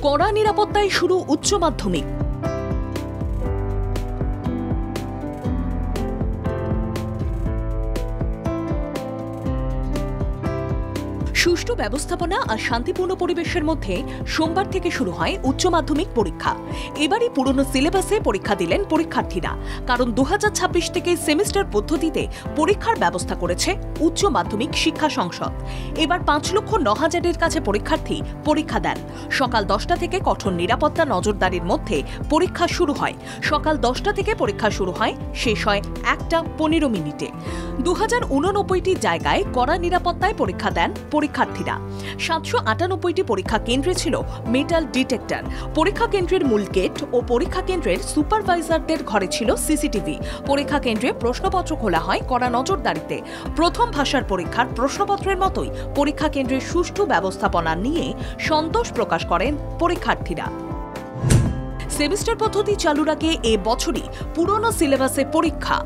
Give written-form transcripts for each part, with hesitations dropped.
কড়া নিরাপত্তায় শুরু উচ্চ মাধ্যমিক। সুষ্ঠু ব্যবস্থাপনা আর শান্তিপূর্ণ পরিবেশের মধ্যে সোমবার থেকে শুরু হয় উচ্চ মাধ্যমিক পরীক্ষা। এবারই পুরনো সিলেবাসে পরীক্ষা দিলেন পরীক্ষার্থীরা, কারণ 2026 থেকে সেমিস্টার পদ্ধতিতে পরীক্ষার ব্যবস্থা করেছে উচ্চ মাধ্যমিক শিক্ষা সংসদ। এবার 5,09,000-এর কাছে পরীক্ষার্থী পরীক্ষা দেন। সকাল 10টা থেকে কঠোর নিরাপত্তা নজরদারির মধ্যে পরীক্ষা শুরু হয়। সকাল 10টা থেকে পরীক্ষা শুরু হয়, শেষ হয় 1টা 15 মিনিটে। 2089টি জায়গায় কড়া নিরাপত্তায় পরীক্ষা দেন পরীক্ষার্থীরা। 798টি পরীক্ষা কেন্দ্রে ছিল মেটাল ডিটেক্টর। পরীক্ষা কেন্দ্রের মূল গেট ও পরীক্ষা কেন্দ্রের সুপারভাইজারদের ঘরে ছিল সিসিটিভি। পরীক্ষা কেন্দ্রে প্রশ্নপত্র খোলা হয় কড়া নজরদারিতে। প্রথম ভাষার পরীক্ষার প্রশ্নপত্রের মতোই পরীক্ষা কেন্দ্রের সুষ্ঠু ব্যবস্থাপনা নিয়ে সন্তোষ প্রকাশ করেন পরীক্ষার্থীরা। সেমিস্টার পদ্ধতি চালুর আগে এ বছরই পুরনো সিলেবাসে পরীক্ষা।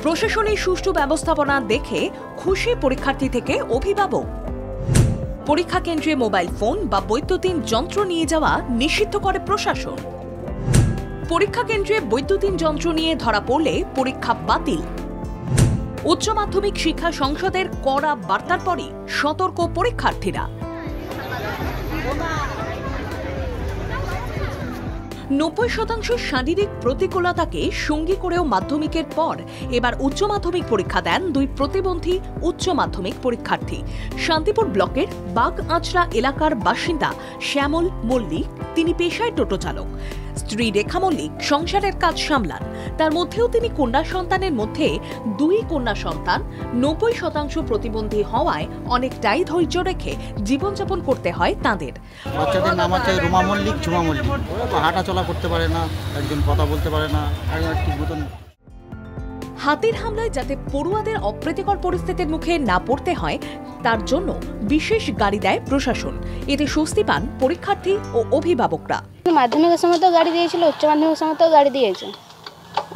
প্রশাসনের সুষ্ঠু ব্যবস্থাপনা দেখে খুশি পরীক্ষার্থী থেকে অভিভাবক। পরীক্ষা কেন্দ্রে মোবাইল ফোন বা বৈদ্যুতিন যন্ত্র নিয়ে যাওয়া নিষিদ্ধ করে প্রশাসন। পরীক্ষা কেন্দ্রে বৈদ্যুতিন যন্ত্র নিয়ে ধরা পড়লে পরীক্ষা বাতিল। উচ্চ মাধ্যমিক শিক্ষা সংসদের কড়া বার্তার পরই সতর্ক পরীক্ষার্থীরা। 90% শারীরিক প্রতিকূলতাকে সঙ্গী করেও মাধ্যমিকের পর এবার উচ্চ মাধ্যমিক পরীক্ষা দেন দুই প্রতিবন্ধী উচ্চ মাধ্যমিক পরীক্ষার্থী। শান্তিপুর ব্লকের বাগআঁচড়া এলাকার বাসিন্দা শ্যামল মল্লিক, তিনি পেশায় টোটো চালক। স্ত্রী রেখা মল্লিক সংসারের কাজ সামলান। তার মধ্যেও তিনি কন্যা সন্তানের মধ্যে 2 কন্যা সন্তান। 90% প্রতিবন্ধী হওয়ায় অনেকটাই ধৈর্য রেখে জীবনযাপন করতে হয় তাঁদের। বাচ্চাদের নাম আছে রুমা মল্লিক, ঝুমা মল্লিক। হাঁটা চলা করতে পারে না, একজন কথা বলতে পারে না, ঠিক মতন। হাতির হামলায় যাতে পড়ুয়াদের অপ্রীতিকর পরিস্থিতির মুখে না পড়তে হয়, তার জন্য বিশেষ গাড়ি দেয় প্রশাসন। এতে স্বস্তি পান পরীক্ষার্থী ও অভিভাবকরা। মাধ্যমিকের সময় তো গাড়ি দিয়েছিল, উচ্চ মাধ্যমিকের সময় তো গাড়ি দিয়েছে।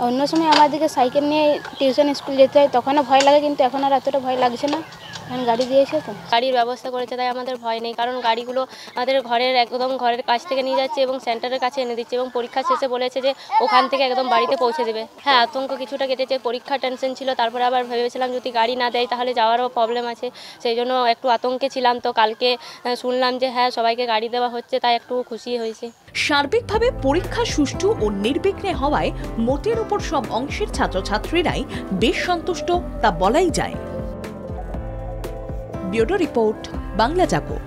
অন্য সময় আমাদেরকে সাইকেল নিয়ে টিউশন স্কুল যেতে হয়, তখনও ভয় লাগে, কিন্তু এখন আর এতটা ভয় লাগছে না, কারণ গাড়ি দিয়েছে তো। গাড়ির ব্যবস্থা করেছে, তাই আমাদের ভয় নেই, কারণ গাড়িগুলো আমাদের ঘরের কাছ থেকে নিয়ে যাচ্ছে এবং সেন্টারের কাছে এনে দিচ্ছে, এবং পরীক্ষা শেষে বলেছে যে ওখান থেকে একদম বাড়িতে পৌঁছে দেবে। হ্যাঁ, আতঙ্ক কিছুটা কেটেছে। পরীক্ষার টেনশন ছিল, তারপরে আবার ভেবেছিলাম যদি গাড়ি না দেয় তাহলে যাওয়ারও প্রবলেম আছে, সেই জন্য একটু আতঙ্কে ছিলাম। তো কালকে শুনলাম যে হ্যাঁ সবাইকে গাড়ি দেওয়া হচ্ছে, তাই একটু খুশি হয়েছে। সার্বিকভাবে পরীক্ষা সুষ্ঠু ও নির্বিঘ্নে হওয়ায় মোটের উপর সব অংশের ছাত্রছাত্রীরাই বেশ সন্তুষ্ট, তা বলাই যায়। ব্যুরো রিপোর্ট, বাংলা জাগো।